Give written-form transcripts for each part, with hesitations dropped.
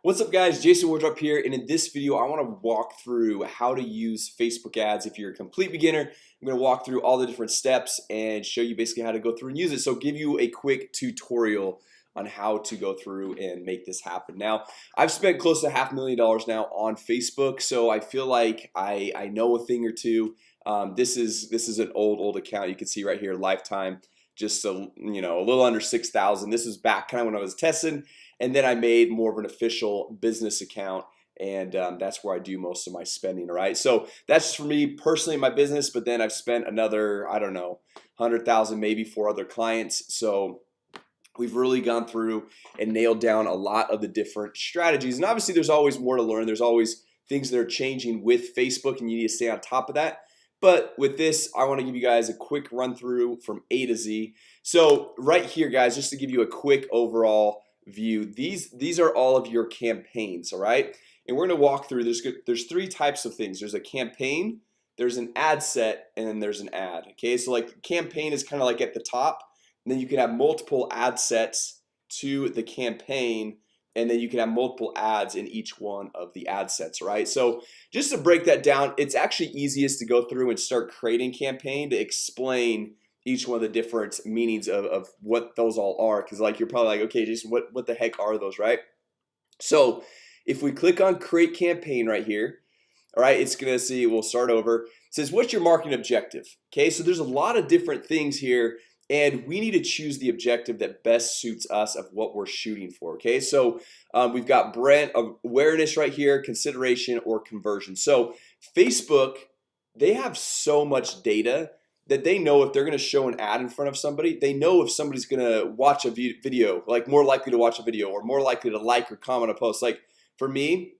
What's up guys, Jason Wardrop here, and in this video I want to walk through how to use Facebook ads. If you're a complete beginner, I'm going to walk through all the different steps and show you basically how to go through and use it. So give you a quick tutorial on how to go through and make this happen. Now I've spent close to $500,000 now on Facebook, so I feel like I know a thing or two. This is an old account. You can see right here, lifetime, just a little under 6,000. This is back kind of when I was testing. And then I made more of an official business account, and that's where I do most of my spending. All right, so that's just for me personally in my business. But then I've spent another, I don't know, 100,000 maybe for other clients. So we've really gone through and nailed down a lot of the different strategies. And obviously there's always more to learn. There's always things that are changing with Facebook, and you need to stay on top of that. But with this, I want to give you guys a quick run through from A to Z. So right here, guys, just to give you a quick overall view, these are all of your campaigns. All right, and we're gonna walk through. There's three types of things. There's a campaign, there's an ad set, and then there's an ad. Okay, so like campaign is kind of like at the top, and then you can have multiple ad sets to the campaign, and then you can have multiple ads in each one of the ad sets. Right, so just to break that down, it's actually easiest to go through and start creating campaign to explain each one of the different meanings of what those all are, because like you're probably like, okay Jason, what the heck are those, right? So if we click on create campaign right here, all right, it's gonna see, we'll start over. It says what's your marketing objective? Okay, so there's a lot of different things here, and we need to choose the objective that best suits us of what we're shooting for. Okay, so we've got brand awareness right here, consideration, or conversion. So Facebook, they have so much data that they know if they're gonna show an ad in front of somebody. They know if somebody's gonna watch a video, like more likely to watch a video, or more likely to like or comment a post. Like for me,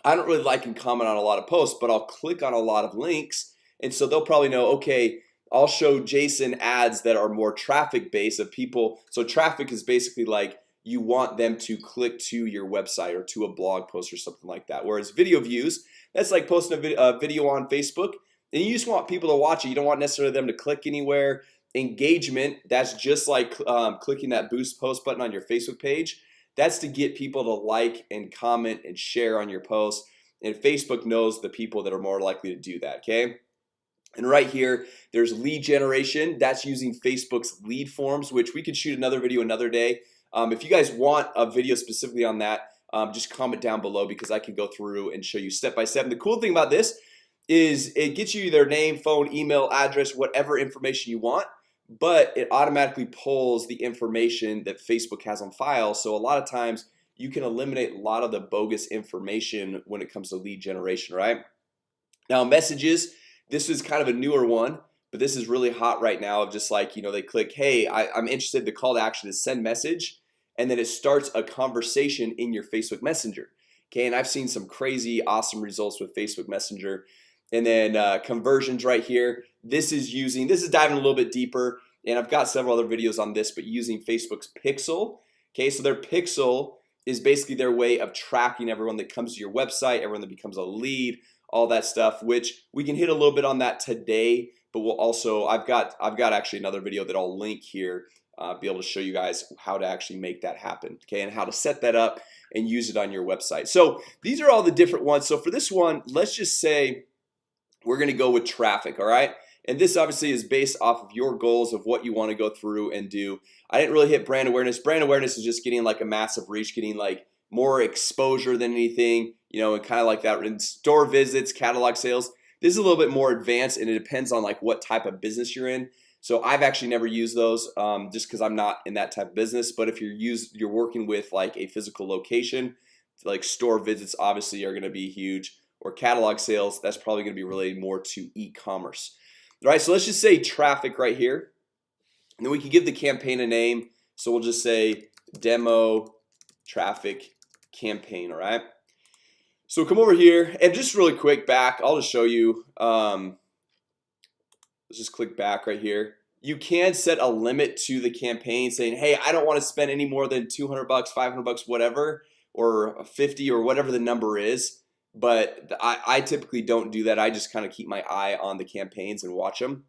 I don't really like and comment on a lot of posts, but I'll click on a lot of links, and so they'll probably know, okay, I'll show Jason ads that are more traffic based of people. So traffic is basically like you want them to click to your website or to a blog post or something like that. Whereas video views, that's like posting a video on Facebook, and you just want people to watch it. You don't want necessarily them to click anywhere. Engagement, that's just like clicking that boost post button on your Facebook page. That's to get people to like and comment and share on your post, and Facebook knows the people that are more likely to do that. Okay, and right here there's lead generation. That's using Facebook's lead forms, which we could shoot another video another day. If you guys want a video specifically on that, just comment down below, because I can go through and show you step by step. And the cool thing about this is it gets you their name, phone, email, address, whatever information you want, but it automatically pulls the information that Facebook has on file. So a lot of times you can eliminate a lot of the bogus information when it comes to lead generation. Right now, messages, this is kind of a newer one, but this is really hot right now, of just like, they click, hey, I'm interested. The call to action is send message, and then it starts a conversation in your Facebook Messenger. Okay, and I've seen some crazy awesome results with Facebook Messenger. And then conversions right here, this is diving a little bit deeper, and I've got several other videos on this, but using Facebook's pixel. Okay, so their pixel is basically their way of tracking everyone that comes to your website, everyone that becomes a lead, all that stuff, which we can hit a little bit on that today. But we'll also, I've got actually another video that I'll link here, be able to show you guys how to actually make that happen. Okay, and how to set that up and use it on your website. So these are all the different ones. So for this one, let's just say we're gonna go with traffic. All right, and this obviously is based off of your goals of what you want to go through and do. I didn't really hit brand awareness. Brand awareness is just getting like a massive reach, getting like more exposure than anything, and kind of like that. In store visits, catalog sales, this is a little bit more advanced, and it depends on like what type of business you're in. So I've actually never used those, just because I'm not in that type of business. But if you're working with like a physical location, like store visits obviously are going to be huge, or catalog sales, that's probably going to be related more to e-commerce. All right, so let's just say traffic right here, and then we can give the campaign a name. So we'll just say demo traffic campaign. All right, so come over here, and just really quick back, I'll just show you. Let's just click back right here. You can set a limit to the campaign, saying, hey, I don't want to spend any more than 200 bucks, 500 bucks, whatever, or 50, or whatever the number is. But I typically don't do that. I just kind of keep my eye on the campaigns and watch them.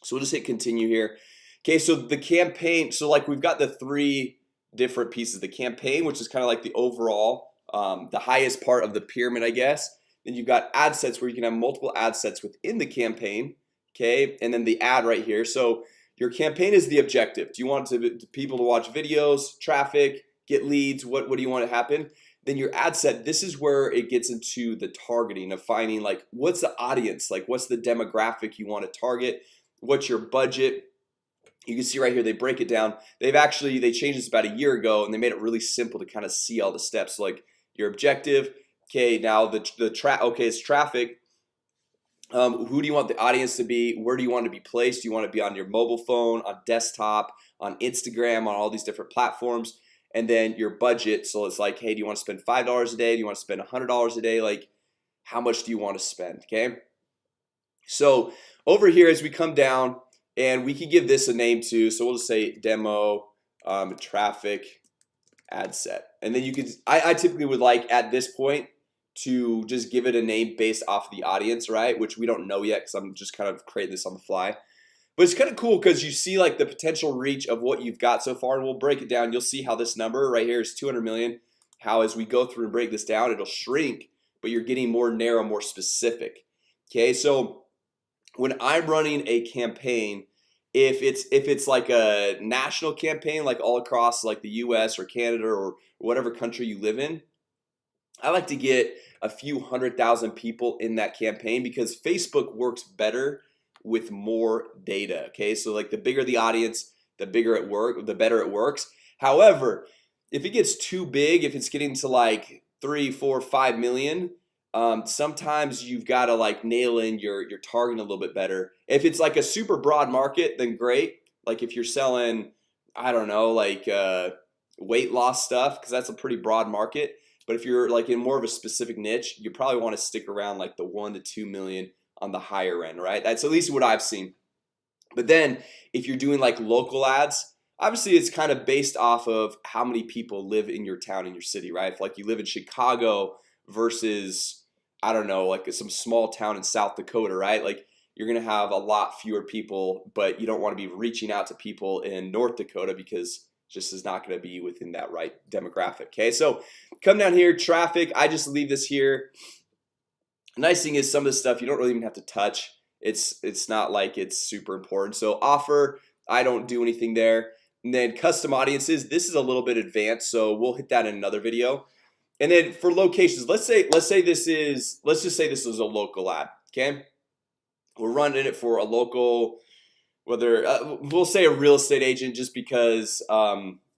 So we'll just hit continue here. Okay, so the campaign, so like we've got the three different pieces. The campaign, which is kind of like the overall the highest part of the pyramid, I guess. Then you've got ad sets where you can have multiple ad sets within the campaign. Okay, and then the ad right here. So your campaign is the objective. Do you want people to watch videos, traffic, get leads? What do you want to happen? Then your ad set, this is where it gets into the targeting of finding like what's the audience, like what's the demographic you want to target, what's your budget. You can see right here they break it down. They changed this about a year ago, and they made it really simple to kind of see all the steps. So like your objective, okay, now it's traffic. Who do you want the audience to be? Where do you want to be placed? Do you want to be on your mobile phone, on desktop, on Instagram, on all these different platforms? And then your budget. So it's like, hey, do you want to spend $5 a day? Do you want to spend $100 a day? Like, how much do you want to spend? Okay. So over here, as we come down, and we can give this a name too. So we'll just say demo traffic ad set. And then you could, I typically would like at this point to just give it a name based off the audience, right? Which we don't know yet because I'm just kind of creating this on the fly. But it's kind of cool because you see like the potential reach of what you've got so far, and we'll break it down. You'll see how this number right here is 200 million. How as we go through and break this down, it'll shrink, but you're getting more narrow, more specific. Okay, so when I'm running a campaign, if it's like a national campaign, like all across like the US or Canada or whatever country you live in, I like to get a few 100,000 people in that campaign because Facebook works better with more data. Okay, so like the bigger the audience, the better it works. However, if it gets too big, if it's getting to like 3, 4, 5 million, sometimes you've got to like nail in your targeting a little bit better. If it's like a super broad market, then great. Like if you're selling, I don't know, like weight loss stuff, because that's a pretty broad market. But if you're like in more of a specific niche, you probably want to stick around like the 1 to 2 million on the higher end, right? That's at least what I've seen. But then if you're doing like local ads, obviously it's kind of based off of how many people live in your town, in your city, right? If like you live in Chicago versus, I don't know, like some small town in South Dakota, right? Like you're gonna have a lot fewer people, but you don't want to be reaching out to people in North Dakota because just is not going to be within that right demographic. Okay, so come down here, traffic. I just leave this here. The nice thing is some of this stuff you don't really even have to touch. It's not like it's super important. So offer, I don't do anything there. And then custom audiences, this is a little bit advanced, so we'll hit that in another video. And then for locations, let's just say this is a local ad. Okay, we're running it for a local, whether we'll say a real estate agent, just because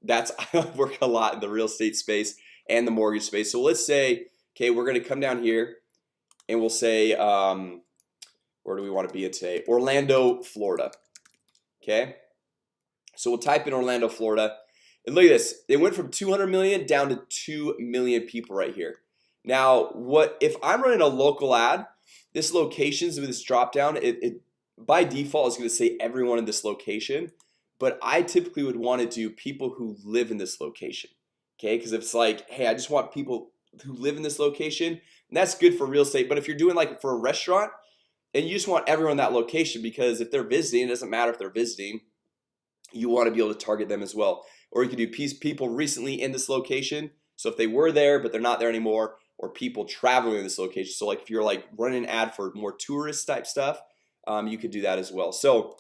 that's I work a lot in the real estate space and the mortgage space. So let's say, okay, we're gonna come down here and we'll say where do we want to be in today? Orlando, Florida. Okay, so we'll type in Orlando, Florida, and look at this. It went from 200 million down to 2 million people right here. Now what if I'm running a local ad? This locations with this drop down, it by default is going to say everyone in this location, but I typically would want to do people who live in this location. Okay, because if it's like, hey, I just want people who live in this location, and that's good for real estate. But if you're doing like for a restaurant and you just want everyone in that location, because if they're visiting, it doesn't matter if they're visiting, you want to be able to target them as well. Or you can do people recently in this location, so if they were there but they're not there anymore, or people traveling in this location. So like if you're like running an ad for more tourist type stuff, you could do that as well. So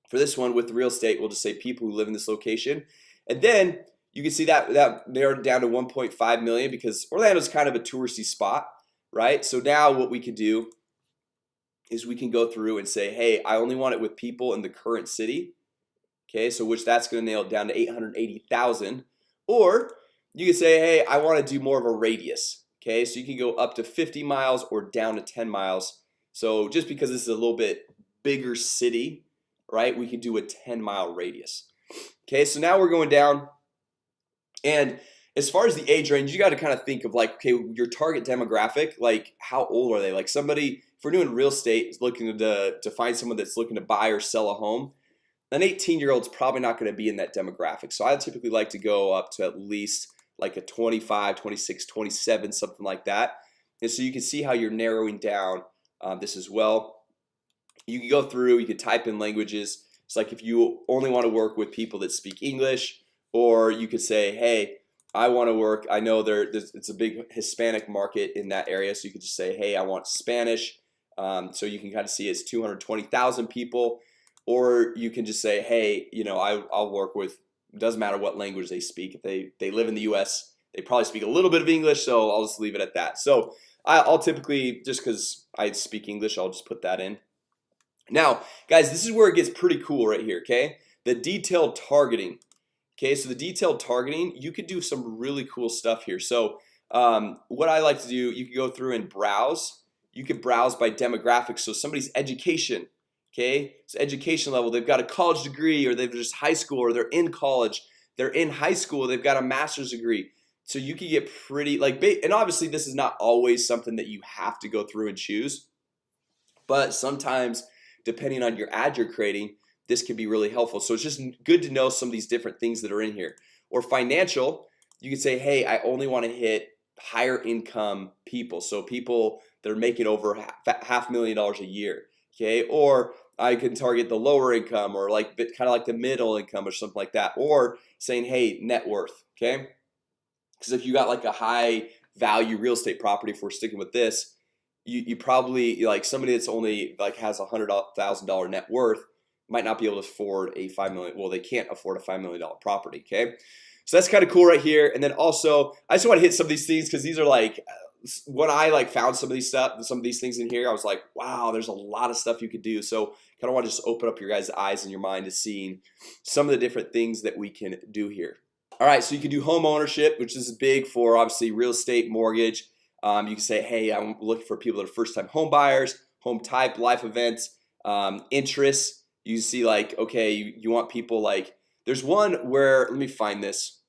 for this one with real estate, we'll just say people who live in this location, and then you can see that narrowed down to 1.5 million because Orlando's kind of a touristy spot, right? So now what we can do is we can go through and say, hey, I only want it with people in the current city. Okay, so which that's going to nail it down to 880,000. Or you can say, hey, I want to do more of a radius. Okay, so you can go up to 50 miles or down to 10 miles. So just because this is a little bit bigger city, right, we can do a 10-mile radius. Okay, so now we're going down, and as far as the age range, you got to kind of think of like, okay, your target demographic, like how old are they? Like somebody, if we're doing real estate, looking to find someone that's looking to buy or sell a home, an 18-year-old's probably not going to be in that demographic. So I typically like to go up to at least like a 25, 26, 27, something like that. And so you can see how you're narrowing down this as well. You can go through, you can type in languages. It's like if you only want to work with people that speak English, or you could say, hey, I want to work. I know it's a big Hispanic market in that area, so you could just say, hey, I want Spanish. So you can kind of see it's 220,000 people, or you can just say, hey, I'll work with, doesn't matter what language they speak. If they live in the US, they probably speak a little bit of English, so I'll just leave it at that. So I'll typically, just because I speak English, I'll just put that in. Now guys, this is where it gets pretty cool right here. Okay, the detailed targeting. Okay, so the detailed targeting, you could do some really cool stuff here. So what I like to do, you can go through and browse. You could browse by demographics. So somebody's education, okay, so education level, they've got a college degree, or they've just high school, or they're in college, they're in high school, they've got a master's degree. So you can get pretty like, and obviously this is not always something that you have to go through and choose, but sometimes depending on your ad you're creating, this can be really helpful. So it's just good to know some of these different things that are in here. Or financial, you can say, hey, I only want to hit higher income people, so people that are making over $500,000 a year. Okay, or I can target the lower income, or like kind of like the middle income or something like that. Or saying, hey, net worth. Okay, because if you got like a high value real estate property, if we're sticking with this, you probably, like somebody that's only like has $100,000 net worth might not be able to afford a 5 million. Well, they can't afford a $5 million property. Okay, so that's kind of cool right here. And then also, I just want to hit some of these things because these are like, when I like found some of these things in here, I was like, wow, there's a lot of stuff you could do. So kind of want to just open up your guys' eyes and your mind to seeing some of the different things that we can do here. All right, so you can do home ownership, which is big for obviously real estate, mortgage. You can say, hey, I'm looking for people that are first-time home buyers, home type, life events, interests. You see, like, okay, you want people like, there's one where, let me find this.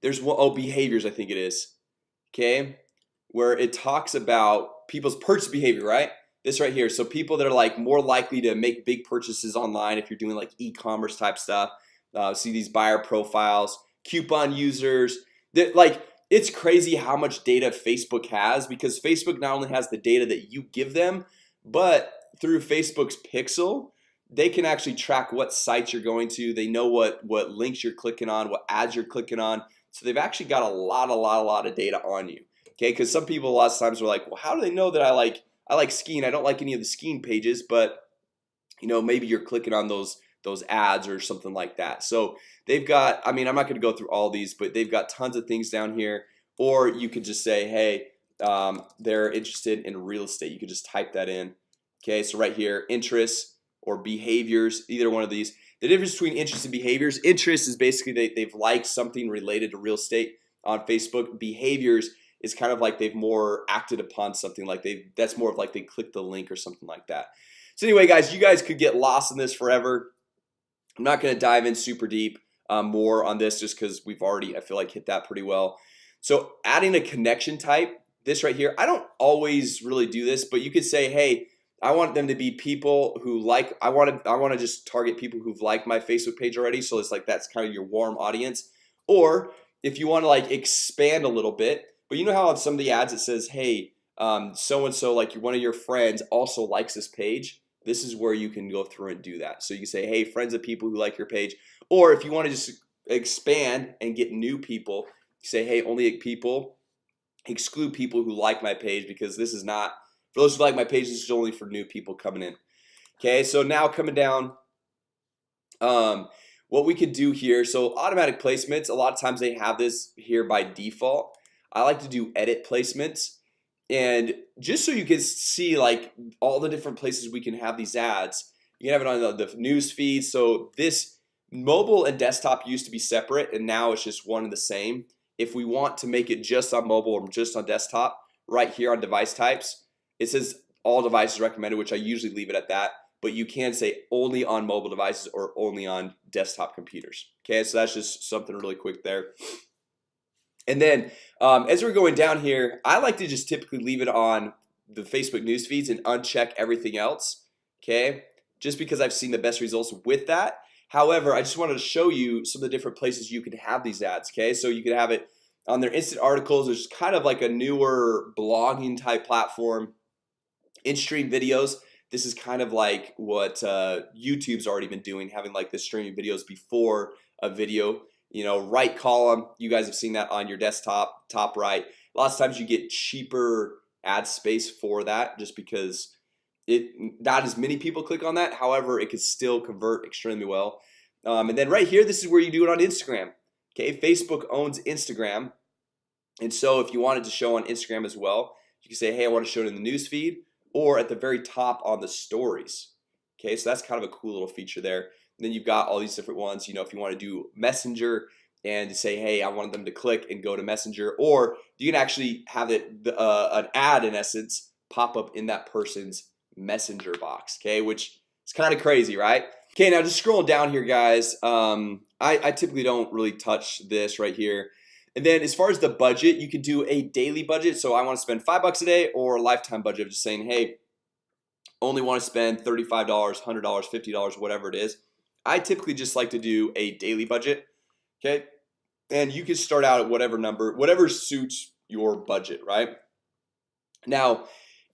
There's one, oh, behaviors, I think it is. Okay, where it talks about people's purchase behavior, right? This right here. So people that are like more likely to make big purchases online, if you're doing like e-commerce type stuff. See these buyer profiles, coupon users. That, like, it's crazy how much data Facebook has, because Facebook not only has the data that you give them, but through Facebook's pixel, they can actually track what sites you're going to. They know what links you're clicking on, what ads you're clicking on. So they've actually got a lot of data on you. Okay, because some people a lot of times are like, well, how do they know that I like skiing? I don't like any of the skiing pages, but maybe you're clicking on those ads or something like that. So they've got, I mean, I'm not going to go through all these, but they've got tons of things down here. Or you could just say, hey, they're interested in real estate. You could just type that in. Okay, so right here, interests or behaviors, either one of these. The difference between interests and behaviors: interest is basically they've liked something related to real estate on Facebook. Behaviors is kind of like they've more acted upon something, like that's more of like they clicked the link or something like that. So anyway, guys, you guys could get lost in this forever. I'm not going to dive in super deep more on this, just because we've already, I feel like, hit that pretty well. So adding a connection type, this right here, I don't always really do this, but you could say, hey, I want them to be people who like, I want to just target people who've liked my Facebook page already. So it's like, that's kind of your warm audience. Or if you want to like expand a little bit, but you know how on some of the ads it says, hey, so-and-so, like one of your friends also likes this page. This is where you can go through and do that. So you can say, hey, friends of people who like your page. Or if you want to just expand and get new people, you say, hey, only people, exclude people who like my page, because this is not for those who like my page. This is only for new people coming in. Okay, so now coming down, what we could do here, so automatic placements, a lot of times they have this here by default. I like to do edit placements, and just so you can see like all the different places we can have these ads. You can have it on the news feed. So this mobile and desktop used to be separate, and now it's just one and the same. If we want to make it just on mobile or just on desktop, right here on device types, it says all devices recommended, which I usually leave it at that, but you can say only on mobile devices or only on desktop computers. Okay, so that's just something really quick there. And then as we're going down here, I like to just typically leave it on the Facebook news feeds and uncheck everything else. Okay, just because I've seen the best results with that. However, I just wanted to show you some of the different places you can have these ads. Okay, so you can have it on their instant articles, which is kind of like a newer blogging type platform. In-stream videos, this is kind of like what YouTube's already been doing, having like the streaming videos before a video. right column. You guys have seen that on your desktop, top right. Lots of times you get cheaper ad space for that, just because not as many people click on that. However, it could still convert extremely well. And then right here, this is where you do it on Instagram. Okay, Facebook owns Instagram, and so if you wanted to show on Instagram as well, you can say, hey, I want to show it in the news feed or at the very top on the stories. Okay, so that's kind of a cool little feature there. And then you've got all these different ones. If you want to do Messenger and to say, hey, I want them to click and go to Messenger, or you can actually have an ad in essence pop up in that person's Messenger box. Okay, which is kind of crazy, right? Okay, now just scrolling down here, guys. I typically don't really touch this right here. And then as far as the budget, you can do a daily budget. So I want to spend $5 a day, or a lifetime budget of just saying, hey, only want to spend $35, $100, $50, whatever it is. I typically just like to do a daily budget. Okay, and you can start out at whatever number, whatever suits your budget, right? Now,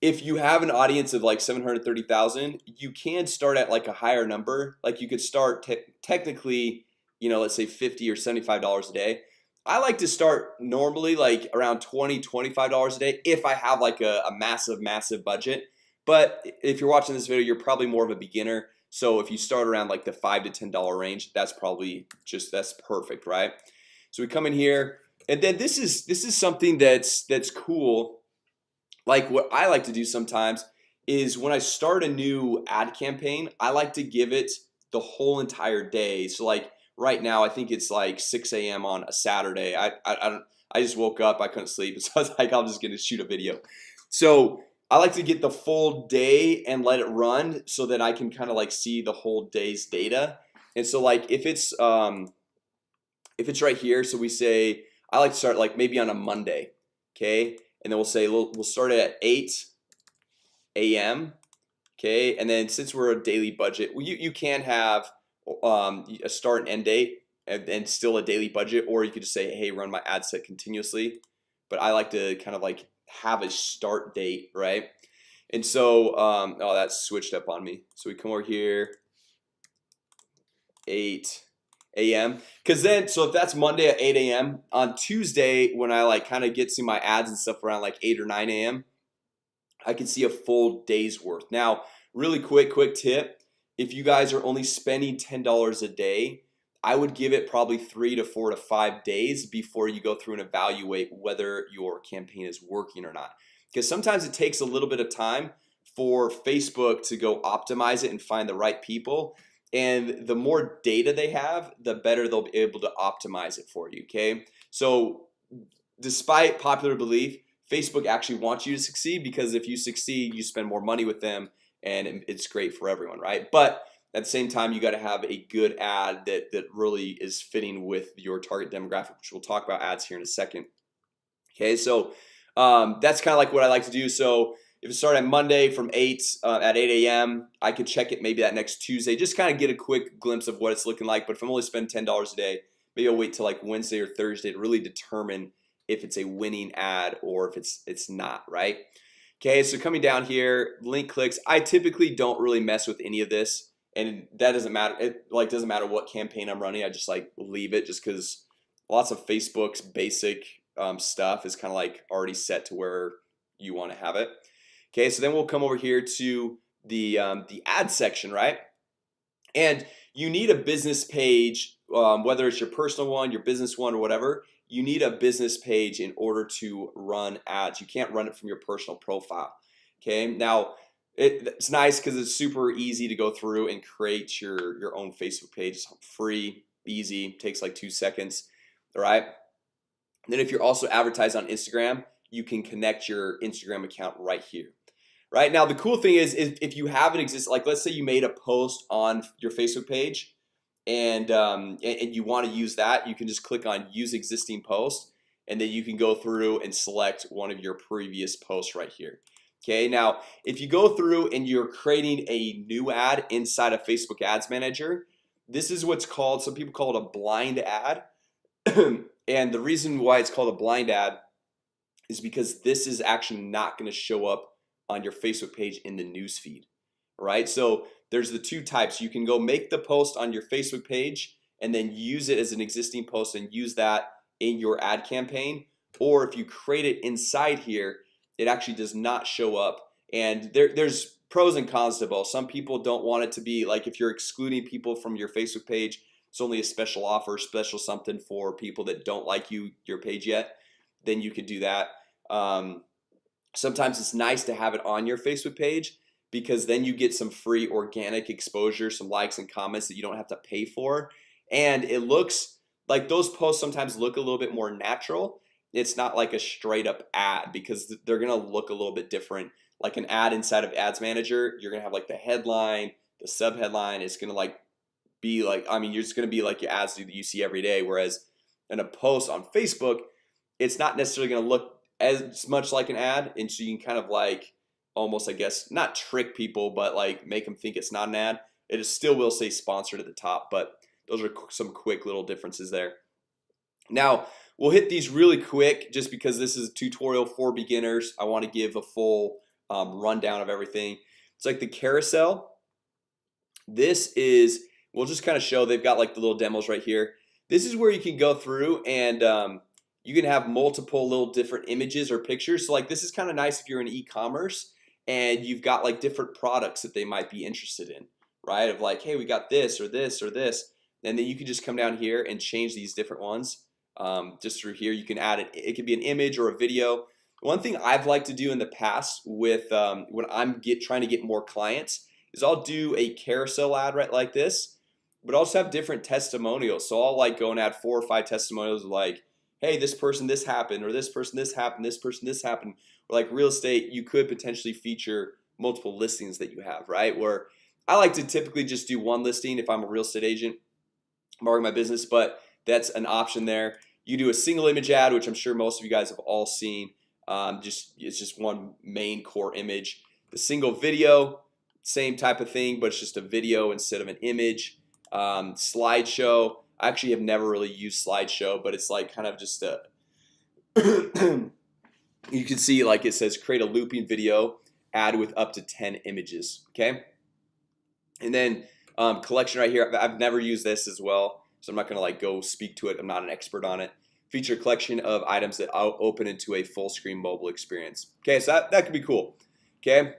if you have an audience of like 730,000, you can start at like a higher number. Like you could start technically, let's say $50 or $75 a day. I like to start normally like around $20, $25 a day if I have like a massive budget. But if you're watching this video, you're probably more of a beginner. So if you start around like the $5 to $10 range, that's probably that's perfect, right? So we come in here, and then this is something that's cool. Like what I like to do sometimes is when I start a new ad campaign, I like to give it the whole entire day. So like right now, I think it's like 6 a.m. on a Saturday. I just woke up, I couldn't sleep, so I was like, I'm just gonna shoot a video. So I like to get the full day and let it run so that I can kind of like see the whole day's data. And so like if it's right here, so we say I like to start like maybe on a Monday, okay, and then we'll say we'll start it at 8 a.m. Okay, and then since we're a daily budget, you can have a start and end date and still a daily budget, or you could just say, hey, run my ad set continuously. But I like to kind of like have a start date, right? And so oh, that's switched up on me. So we come over here, 8 a.m. because then, so if that's Monday at 8 a.m. on Tuesday, when I like kind of get to my ads and stuff around like 8 or 9 a.m. I can see a full day's worth. Now really quick tip, if you guys are only spending $10 a day, I would give it probably 3 to 4 to 5 days before you go through and evaluate whether your campaign is working or not, because sometimes it takes a little bit of time for Facebook to go optimize it and find the right people. And the more data they have, the better they'll be able to optimize it for you. Okay, so despite popular belief, Facebook actually wants you to succeed, because if you succeed, you spend more money with them and it's great for everyone, right? But at the same time, you got to have a good ad that really is fitting with your target demographic, which we'll talk about ads here in a second. Okay, so that's kind of like what I like to do. So if it started at Monday from 8 at 8 a.m. I could check it maybe that next Tuesday, just kind of get a quick glimpse of what it's looking like. But if I'm only spending $10 a day, maybe I'll wait till like Wednesday or Thursday to really determine if it's a winning ad or if it's not, right? Okay, so coming down here, link clicks, I typically don't really mess with any of this, and that doesn't matter. It like doesn't matter what campaign I'm running. I just like leave it, just because lots of Facebook's basic stuff is kind of like already set to where you want to have it. Okay, so then we'll come over here to the ad section, right? And you need a business page, whether it's your personal one, your business one, or whatever. You need a business page in order to run ads. You can't run it from your personal profile. Okay, now it's nice because it's super easy to go through and create your own Facebook page. It's free, easy, takes like 2 seconds. All right. And then if you're also advertised on Instagram, you can connect your Instagram account right here. Right now, the cool thing is if you have an existing, like let's say you made a post on your Facebook page and you want to use that, you can just click on use existing post, and then you can go through and select one of your previous posts right here. Okay, now if you go through and you're creating a new ad inside of Facebook Ads Manager, this is what's called, some people call it a blind ad. And the reason why it's called a blind ad is because this is actually not going to show up on your Facebook page in the newsfeed, right? So there's the two types. You can go make the post on your Facebook page and then use it as an existing post and use that in your ad campaign. Or if you create it inside here, it actually does not show up. And there's pros and cons to both. Some people don't want it to be like, if you're excluding people from your Facebook page, it's only a special offer, special something for people that don't like your page yet, then you could do that. Sometimes it's nice to have it on your Facebook page, because then you get some free organic exposure, some likes and comments that you don't have to pay for. And it looks like those posts sometimes look a little bit more natural. It's not like a straight up ad, because they're gonna look a little bit different. Like an ad inside of Ads Manager, you're gonna have like the headline, the sub headline. It's gonna like be like, I mean, you're just gonna be like your ads that you see every day. Whereas in a post on Facebook, it's not necessarily gonna look as much like an ad, and so you can kind of like almost, I guess, not trick people, but like make them think it's not an ad. It still will say sponsored at the top, but those are some quick little differences there. Now we'll hit these really quick, just because this is a tutorial for beginners. I want to give a full rundown of everything. It's like the carousel. This is, we'll just kind of show, they've got like the little demos right here. This is where you can go through and you can have multiple little different images or pictures. So like this is kind of nice if you're in e-commerce and you've got like different products that they might be interested in, right? Of like, hey, we got this or this or this, and then you can just come down here and change these different ones. Just through here you can add it. It could be an image or a video. One thing I've liked to do in the past with when I'm trying to get more clients is I'll do a carousel ad right like this, but also have different testimonials. So I'll like go and add 4 or 5 testimonials like, hey, this person this happened, or this person this happened, this person this happened. Or like real estate, you could potentially feature multiple listings that you have, right? Where I like to typically just do one listing if I'm a real estate agent marketing my business, but that's an option there. You do a single image ad, which I'm sure most of you guys have all seen. It's just one main core image. The single video, same type of thing, but it's just a video instead of an image. Slideshow, I actually have never really used slideshow, but it's like kind of just a you can see like it says create a looping video ad with up to 10 images. Okay, and then collection right here, I've never used this as well, so I'm not gonna like go speak to it. I'm not an expert on it. Feature collection of items that I'll open into a full screen mobile experience. Okay, so that could be cool. Okay,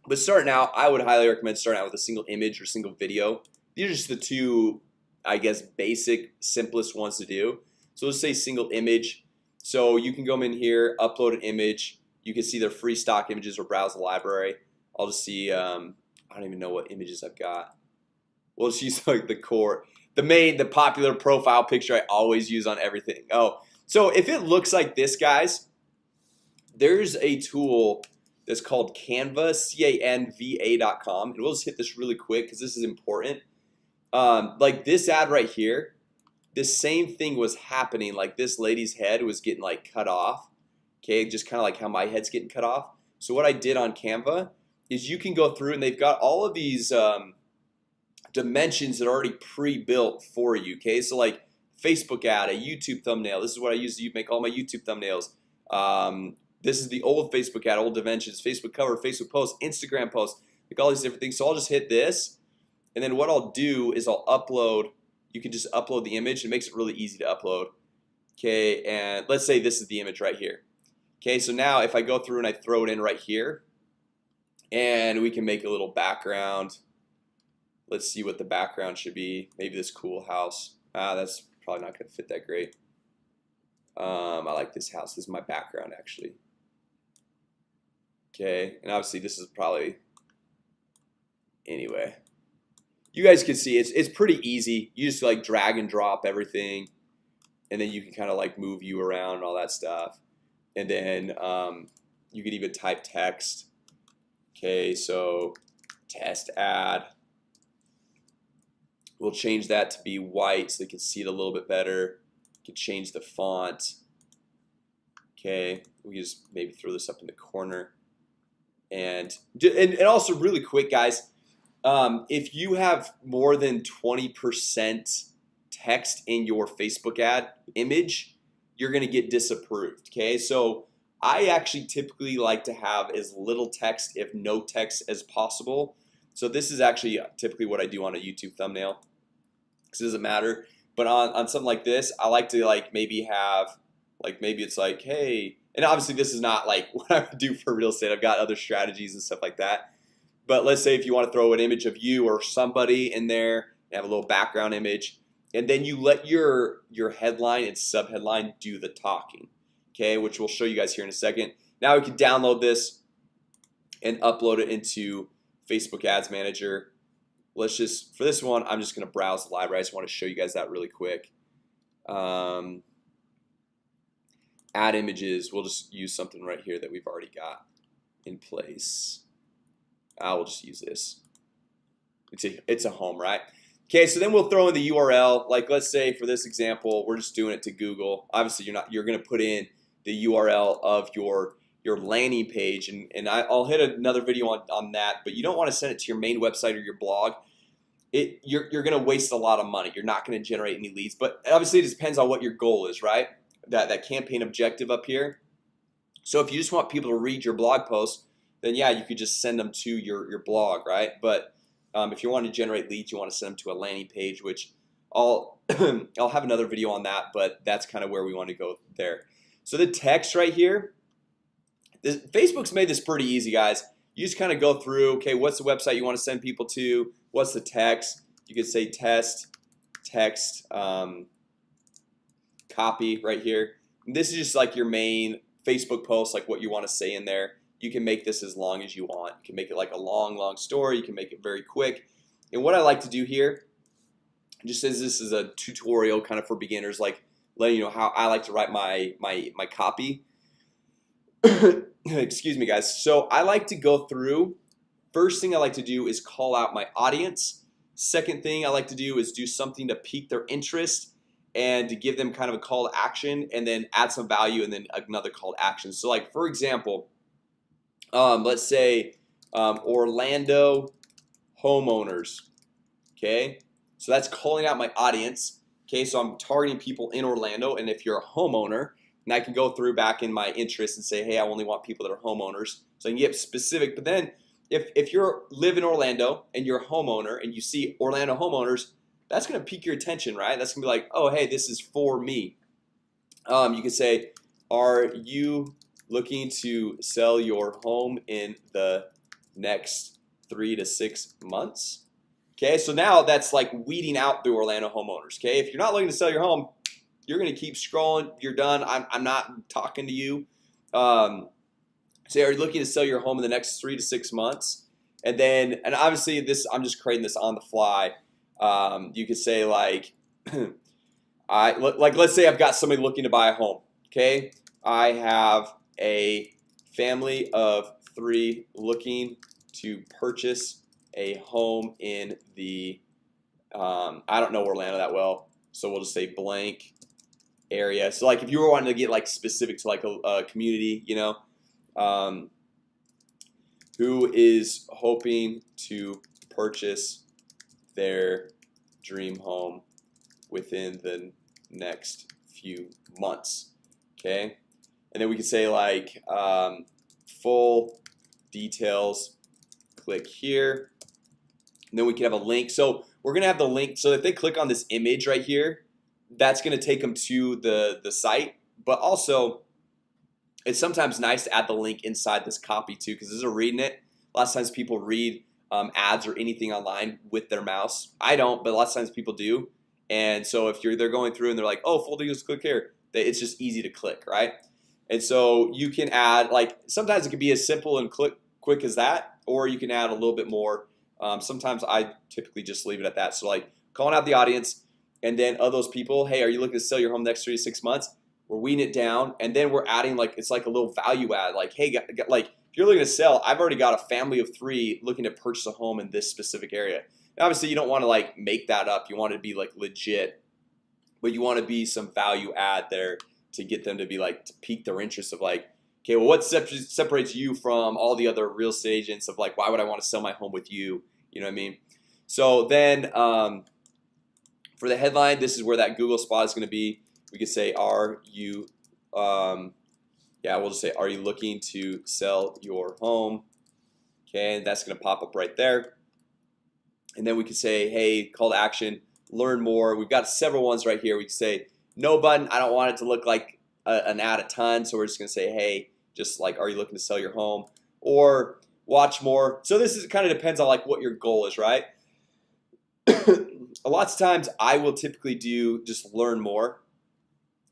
but starting out, I would highly recommend starting out with a single image or single video. These are just the two, I guess, basic simplest ones to do. So let's say single image. So you can go in here, upload an image. You can see their free stock images or browse the library. I'll just see, I don't even know what images I've got. We'll just use like the core, the popular profile picture I always use on everything. Oh, so if it looks like this, guys, there's a tool that's called Canva, canva.com, and we'll just hit this really quick because this is important. Like this ad right here, this same thing was happening. Like this lady's head was getting like cut off. Okay, just kind of like how my head's getting cut off. So what I did on Canva is you can go through and they've got all of these dimensions that are already pre-built for you. Okay, so like Facebook ad, a YouTube thumbnail. This is what I use to make all my YouTube thumbnails. This is the old Facebook ad, old dimensions, Facebook cover, Facebook post, Instagram post, like all these different things. So I'll just hit this, and then what I'll do is I'll upload. You can just upload the image. It makes it really easy to upload. Okay, and let's say this is the image right here. Okay, so now if I go through and I throw it in right here, and we can make a little background. Let's see what the background should be. Maybe this cool house. That's probably not gonna fit that great. I like this house. This is my background actually. Okay, and obviously this is probably, anyway, you guys can see it's pretty easy. You just like drag and drop everything, and then you can kind of like move you around and all that stuff. And then you can even type text. Okay, so test ad. We'll change that to be white so they can see it a little bit better. You can change the font. Okay, we can just maybe throw this up in the corner. And also really quick, guys, if you have more than 20% text in your Facebook ad image, you're gonna get disapproved. Okay, so I actually typically like to have as little text, if no text, as possible. So this is actually typically what I do on a YouTube thumbnail. because it doesn't matter. But on something like this, I like to like maybe have like maybe it's like, hey, and obviously this is not like what I would do for real estate. I've got other strategies and stuff like that. But let's say if you want to throw an image of you or somebody in there, you have a little background image, and then you let your headline and subheadline do the talking, okay, which we'll show you guys here in a second. Now we can download this and upload it into Facebook Ads Manager. Let's just, for this one, I'm just gonna browse the library. I just want to show you guys that really quick. Add images, we'll just use something right here that we've already got in place. We'll just use this. It's a home, right? Okay, so then we'll throw in the URL. Like let's say for this example, we're just doing it to Google. Obviously you're gonna put in the URL of your landing page, and I'll hit another video on that, but you don't want to send it to your main website or your blog. You're gonna waste a lot of money. You're not gonna generate any leads, but obviously it depends on what your goal is, right? That campaign objective up here. So if you just want people to read your blog post, then yeah, you could just send them to your blog, right? But if you want to generate leads, you want to send them to a landing page, which I'll I'll have another video on that, but that's kind of where we want to go there. So the text right here, Facebook's made this pretty easy, guys. You just kind of go through, okay, what's the website you want to send people to? What's the text? You could say text copy right here. And this is just like your main Facebook post, like what you want to say in there. You can make this as long as you want. You can make it like a long story. You can make it very quick. And what I like to do here, just as this is a tutorial kind of for beginners, like letting you know how I like to write my copy. Excuse me, guys. So I like to go through. First thing I like to do is call out my audience. Second thing I like to do is do something to pique their interest and to give them kind of a call to action, and then add some value, and then another call to action. So like for example, let's say Orlando homeowners. Okay, so that's calling out my audience. Okay, so I'm targeting people in Orlando, and if you're a homeowner, and I can go through back in my interests and say, hey, I only want people that are homeowners, so I can get specific. But then if you live in Orlando and you're a homeowner and you see Orlando homeowners, that's gonna pique your attention, right? That's gonna be like, oh, hey, this is for me. You can say, are you looking to sell your home in the next 3 to 6 months? Okay, so now that's like weeding out the Orlando homeowners. Okay, if you're not looking to sell your home, you're gonna keep scrolling. You're done. I'm not talking to you. Say, are you looking to sell your home in the next 3 to 6 months? And then, and obviously this, I'm just creating this on the fly. You could say like, let's say I've got somebody looking to buy a home. Okay, I have a family of 3 looking to purchase a home in the I don't know Orlando that well, so we'll just say blank area. So like if you were wanting to get like specific to like a community, you know, who is hoping to purchase their dream home within the next few months. Okay, and then we can say like full details, click here, and then we can have a link. So we're gonna have the link, so if they click on this image right here, that's gonna take them to the site. But also it's sometimes nice to add the link inside this copy too, because as they're reading it, lots of times people read ads or anything online with their mouse. I don't, but lots of times people do. And so if they're going through and they're like, oh, full details, click here, it's just easy to click, right? And so you can add, like, sometimes it can be as simple and quick as that, or you can add a little bit more. Sometimes I typically just leave it at that. So like calling out the audience, and then of those people, hey, are you looking to sell your home next 3 to 6 months? We're weeding it down, and then we're adding like, it's like a little value add, like, hey, like if you're looking to sell, I've already got a family of 3 looking to purchase a home in this specific area. Now, obviously you don't want to like make that up. You want it to be like legit, but you want to be some value add there to get them to be like, to pique their interest of like, okay, well, what separates you from all the other real estate agents of like, why would I want to sell my home with you? You know what I mean? So then for the headline, this is where that Google spot is going to be. We could say, are you yeah, we'll just say, are you looking to sell your home? Okay, and that's going to pop up right there. And then we could say, hey, call to action, learn more. We've got several ones right here. We can say no button. I don't want it to look like an ad a ton, so we're just gonna say, hey, just like, are you looking to sell your home, or watch more. So this is kind of depends on like what your goal is, right? A lot of times I will typically do just learn more,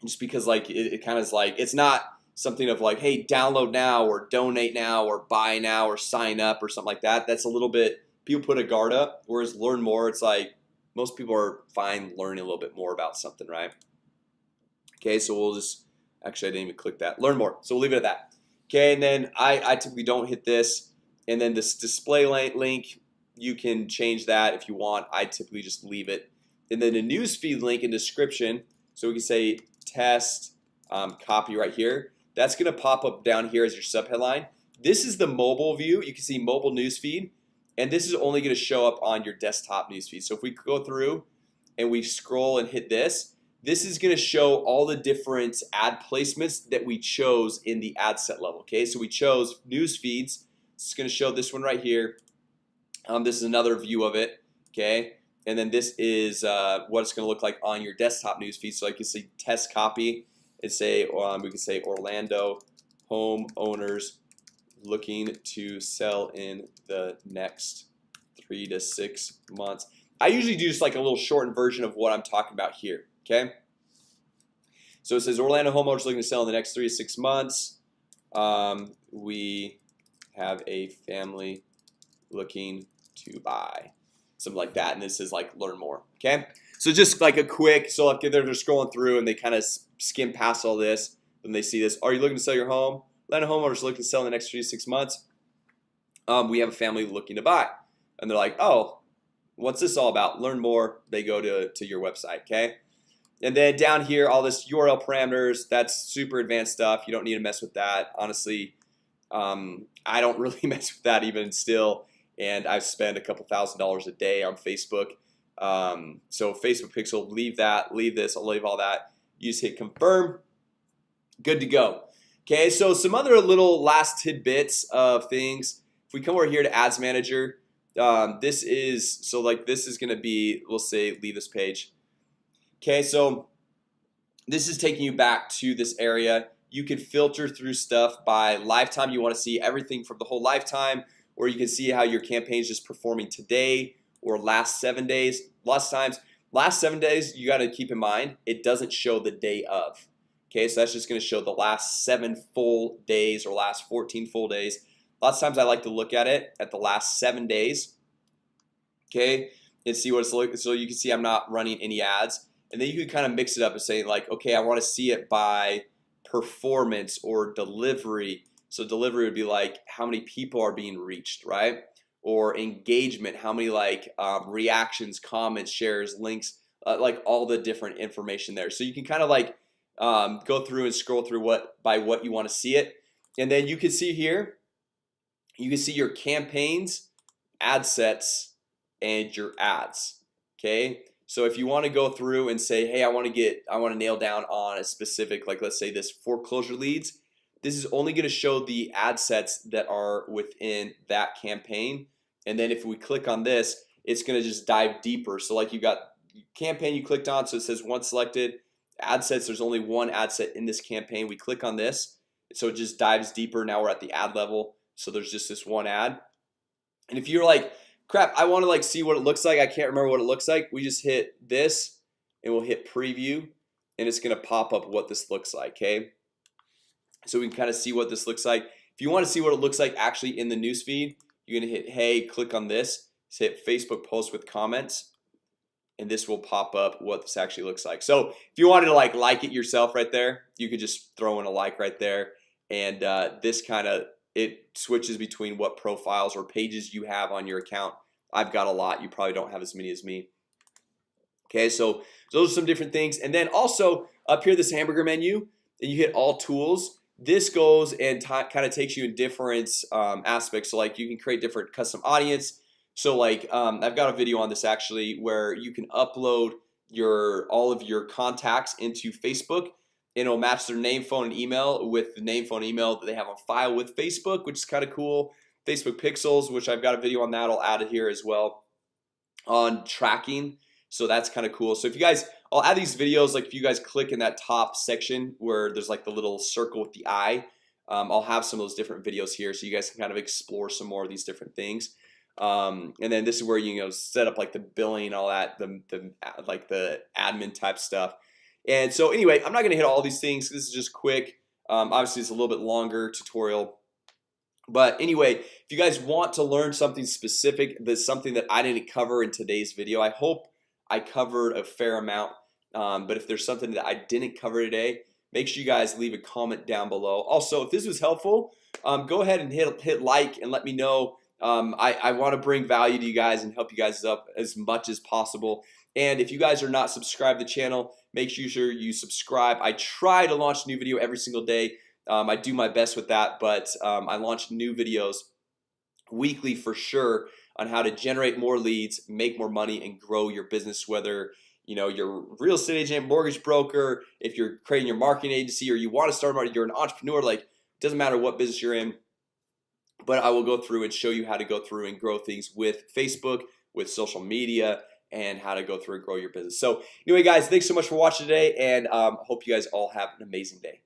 just because like it kind of is like, it's not something of like, hey, download now or donate now or buy now or sign up or something like that. That's a little bit, people put a guard up, whereas learn more, it's like most people are fine learning a little bit more about something, right? Okay, so we'll just, actually I didn't even click that, learn more, so we'll leave it at that. Okay, and then I typically don't hit this, and then this display link, you can change that if you want. I typically just leave it. And then the newsfeed link and description, so we can say test copy right here. That's gonna pop up down here as your subheadline. This is the mobile view. You can see mobile newsfeed, and this is only gonna show up on your desktop newsfeed. So if we go through and we scroll and hit this, this is gonna show all the different ad placements that we chose in the ad set level. Okay, so we chose news feeds. It's gonna show this one right here. This is another view of it. Okay, and then this is what it's gonna look like on your desktop news feed. So I can see test copy and say we can say Orlando homeowners looking to sell in the next 3 to 6 months. I usually do just like a little shortened version of what I'm talking about here. Okay, so it says Orlando homeowners looking to sell in the next 3 to 6 months. We have a family looking to buy, something like that, and this is like learn more. Okay, so just like a quick, so like they're just scrolling through and they kind of skim past all this, and they see this. Are you looking to sell your home? Orlando homeowners looking to sell in the next 3 to 6 months. We have a family looking to buy, and they're like, oh, what's this all about? Learn more. They go to your website. Okay, and then down here, all this URL parameters, that's super advanced stuff. You don't need to mess with that. Honestly, I don't really mess with that even still, and I've spent a couple $1,000s a day on Facebook. So Facebook pixel, leave that, leave this, I'll leave all that. You just hit confirm, good to go. Okay, so some other little last tidbits of things. If we come over here to Ads Manager, this is, so like this is gonna be, we'll say leave this page. Okay, so this is taking you back to this area. You can filter through stuff by lifetime. You want to see everything from the whole lifetime, or you can see how your campaign is just performing today or last 7 days. Last 7 days, you got to keep in mind it doesn't show the day of. Okay, so that's just going to show the last 7 full days or last 14 full days. Lots of times I like to look at it at the last 7 days. Okay, and see what it's like. So you can see I'm not running any ads, and then you can kind of mix it up and say like, okay, I want to see it by performance or delivery. So delivery would be like how many people are being reached, right? Or engagement, how many like reactions, comments, shares, links, like all the different information there. So you can kind of like go through and scroll through what you want to see it, and then you can see here, you can see your campaigns, ad sets, and your ads. Okay, so if you want to go through and say, hey, I want to nail down on a specific, like let's say this foreclosure leads, this is only going to show the ad sets that are within that campaign. And then if we click on this, it's going to just dive deeper. So like you got campaign you clicked on, so it says one selected, ad sets, there's only one ad set in this campaign. We click on this, so it just dives deeper. Now we're at the ad level, so there's just this one ad. And if you're like, crap, I want to like see what it looks like, I can't remember what it looks like, we just hit this and we'll hit preview, and it's gonna pop up what this looks like. Okay, so we can kind of see what this looks like. If you want to see what it looks like actually in the newsfeed, you're gonna hit hey, click on this, hit Facebook post with comments, and this will pop up what this actually looks like. So if you wanted to like it yourself right there, you could just throw in a like right there, and this kind of, it switches between what profiles or pages you have on your account. I've got a lot, you probably don't have as many as me. Okay, so those are some different things. And then also up here, this hamburger menu, and you hit all tools. This goes and kind of takes you in different aspects. So like you can create different custom audience. So like I've got a video on this actually where you can upload all of your contacts into Facebook, and it'll match their name, phone, and email with the name, phone, email that they have on file with Facebook, which is kind of cool. Facebook pixels, which I've got a video on that, I'll add it here as well. On tracking, So that's kind of cool. So if you guys, I'll add these videos, like if you guys click in that top section where there's like the little circle with the eye, I'll have some of those different videos here so you guys can kind of explore some more of these different things. And then this is where you set up like the billing, all that, like the admin type stuff. And so anyway, I'm not gonna hit all these things. This is just quick. Obviously it's a little bit longer tutorial, but anyway, if you guys want to learn something specific, that's something that I didn't cover in today's video, I hope I covered a fair amount. But if there's something that I didn't cover today, make sure you guys leave a comment down below. Also, if this was helpful, go ahead and hit like and let me know. I want to bring value to you guys and help you guys up as much as possible. And if you guys are not subscribed to the channel, make sure you subscribe. I try to launch a new video every single day. I do my best with that, but I launch new videos weekly for sure on how to generate more leads, make more money, and grow your business. Whether you're a real estate agent, mortgage broker, if you're creating your marketing agency, or you want to start, you're an entrepreneur, like it doesn't matter what business you're in. But I will go through and show you how to go through and grow things with Facebook, with social media, and how to go through and grow your business. So anyway, guys, thanks so much for watching today, and hope you guys all have an amazing day.